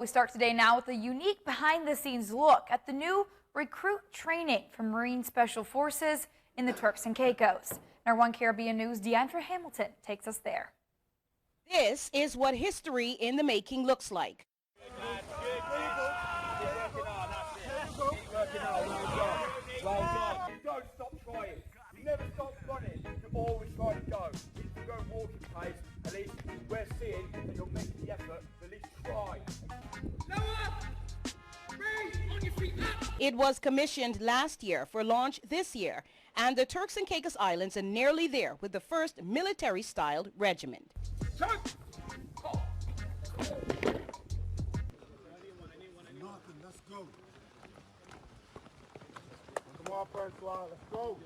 We start today now with a unique behind-the-scenes look at the new recruit training for Marine Special Forces in the Turks and Caicos. Our One Caribbean News' Deandra Hamilton takes us there. This is what history in the making looks like. Don't stop trying. You never stop running. You always try to go. If you go walking pace, at least we're seeing that you're making the effort to at least try. It was commissioned last year for launch this year, and the Turks and Caicos Islands are nearly there with the first military-styled regiment. Let's go. Come on, first line, let's go.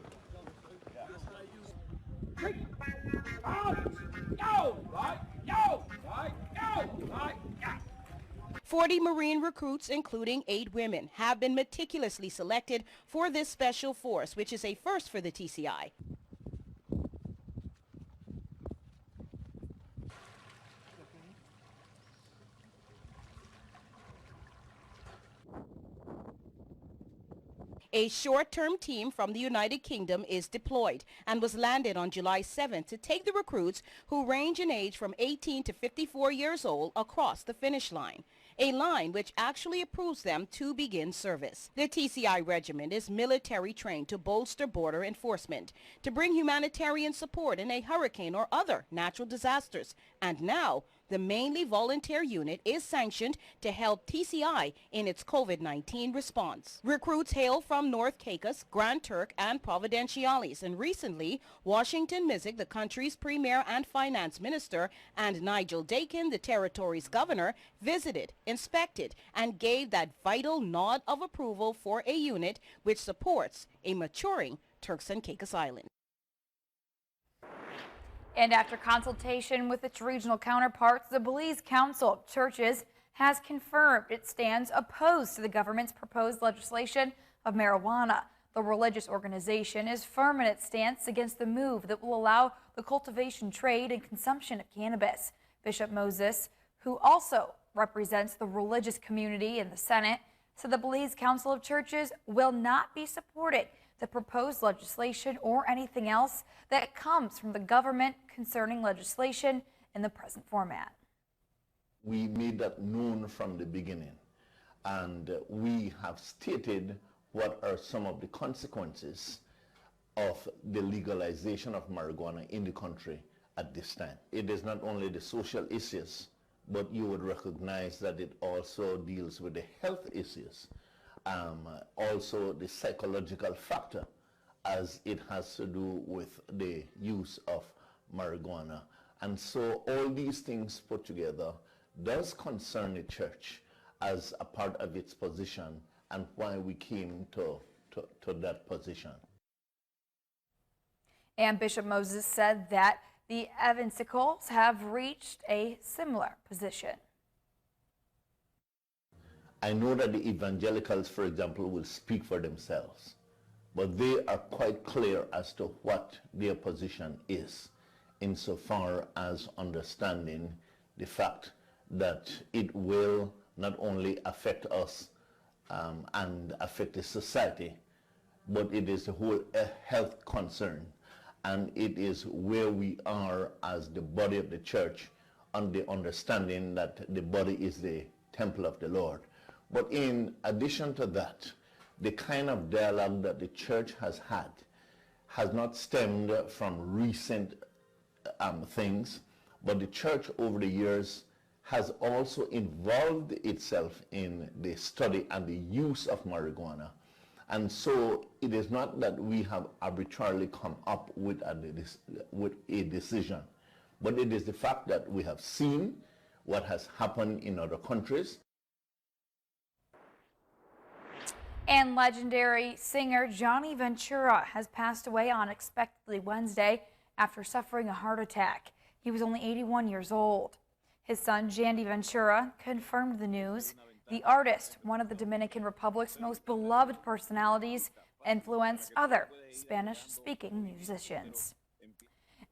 Yo, right, yo, right, yo, right, yeah. 40 Marine recruits, including 8 women, have been meticulously selected for this special force, which is a first for the TCI. A short-term team from the United Kingdom is deployed and was landed on July 7th to take the recruits, who range in age from 18 to 54 years old, across the finish line, a line which actually approves them to begin service. The TCI regiment is military trained to bolster border enforcement, to bring humanitarian support in a hurricane or other natural disasters, and now the mainly volunteer unit is sanctioned to help TCI in its COVID-19 response. Recruits hail from North Caicos, Grand Turk, and Providenciales, and recently Washington Mizik, the country's premier and finance minister, and Nigel Dakin, the territory's governor, visited, inspected, and gave that vital nod of approval for a unit which supports a maturing Turks and Caicos Island. And after consultation with its regional counterparts, the Belize Council of Churches has confirmed it stands opposed to the government's proposed legislation of marijuana. The religious organization is firm in its stance against the move that will allow the cultivation, trade, and consumption of cannabis. Bishop Moses, who also represents the religious community in the Senate, said the Belize Council of Churches will not be supporting the proposed legislation or anything else that comes from the government concerning legislation in the present format. We made that known from the beginning, and we have stated what are some of the consequences of the legalization of marijuana in the country at this time. It is not only the social issues, but you would recognize that it also deals with the health issues. Also the psychological factor, as it has to do with the use of marijuana. And so all these things put together does concern the church as a part of its position, and why we came to that position. And Bishop Moses said that the evangelicals have reached a similar position. I know that the evangelicals, for example, will speak for themselves, but they are quite clear as to what their position is, insofar as understanding the fact that it will not only affect us and affect the society, but it is a whole health concern, and it is where we are as the body of the church, on the understanding that the body is the temple of the Lord. But in addition to that, the kind of dialogue that the church has had has not stemmed from recent things, but the church over the years has also involved itself in the study and the use of marijuana. And so it is not that we have arbitrarily come up with a decision, but it is the fact that we have seen what has happened in other countries. And legendary singer Johnny Ventura has passed away unexpectedly Wednesday after suffering a heart attack. He was only 81 years old. His son, Jandy Ventura, confirmed the news. The artist, one of the Dominican Republic's most beloved personalities, influenced other Spanish-speaking musicians.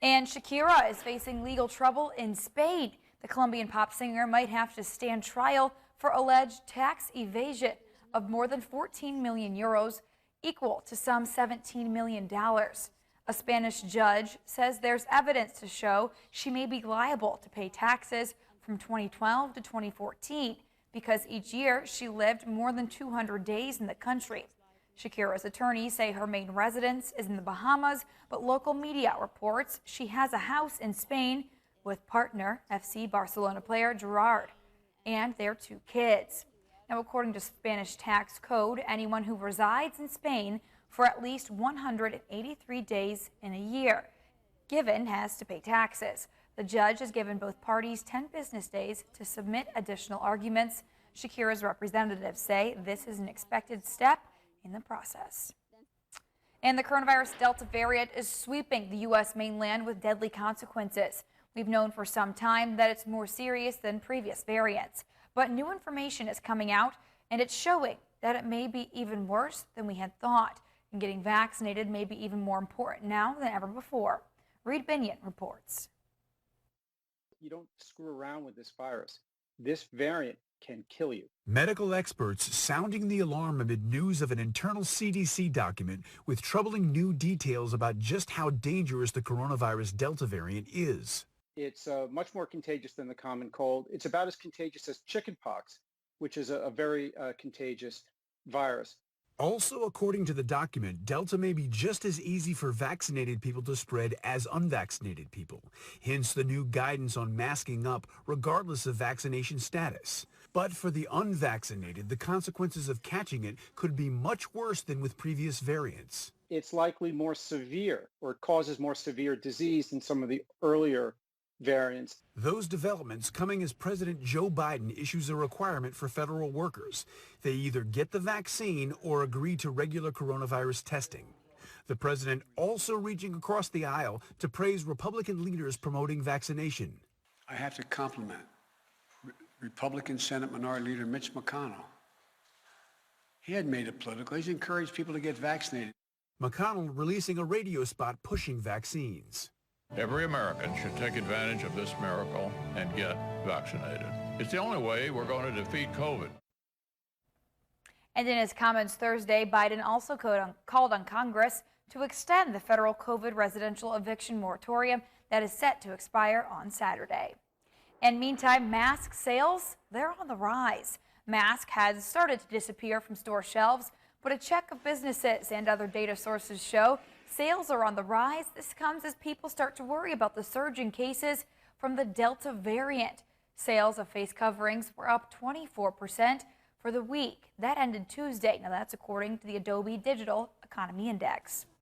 And Shakira is facing legal trouble in Spain. The Colombian pop singer might have to stand trial for alleged tax evasion of more than 14 million euros, equal to some $17 million. A Spanish judge says there's evidence to show she may be liable to pay taxes from 2012 to 2014 because each year she lived more than 200 days in the country. Shakira's attorneys say her main residence is in the Bahamas, but local media reports she has a house in Spain with partner FC Barcelona player Gerard and their 2 kids. Now, according to Spanish tax code, anyone who resides in Spain for at least 183 days in a year given has to pay taxes. The judge has given both parties 10 business days to submit additional arguments. Shakira's representatives say this is an expected step in the process. And the coronavirus Delta variant is sweeping the U.S. mainland with deadly consequences. We've known for some time that it's more serious than previous variants, but new information is coming out and it's showing that it may be even worse than we had thought. And getting vaccinated may be even more important now than ever before. Reed Binion reports. You don't screw around with this virus. This variant can kill you. Medical experts sounding the alarm amid news of an internal CDC document with troubling new details about just how dangerous the coronavirus Delta variant is. It's much more contagious than the common cold. It's about as contagious as chickenpox, which is a very contagious virus. Also, according to the document, Delta may be just as easy for vaccinated people to spread as unvaccinated people. Hence the new guidance on masking up regardless of vaccination status. But for the unvaccinated, the consequences of catching it could be much worse than with previous variants. It's likely more severe or causes more severe disease than some of the earlier variants. Those developments coming as President Joe Biden issues a requirement for federal workers. They either get the vaccine or agree to regular coronavirus testing. The president also reaching across the aisle to praise Republican leaders promoting vaccination. I have to compliment Republican Senate Minority Leader Mitch McConnell. He hadn't made it political. He's encouraged people to get vaccinated. McConnell releasing a radio spot pushing vaccines. Every American should take advantage of this miracle and get vaccinated. It's the only way we're going to defeat COVID. And in his comments Thursday, Biden also called on Congress to extend the federal COVID residential eviction moratorium that is set to expire on Saturday. And meantime, mask sales, they're on the rise. Mask has started to disappear from store shelves, but a check of businesses and other data sources show sales are on the rise. This comes as people start to worry about the surge in cases from the Delta variant. Sales of face coverings were up 24% for the week. That ended Tuesday. Now that's according to the Adobe Digital Economy Index.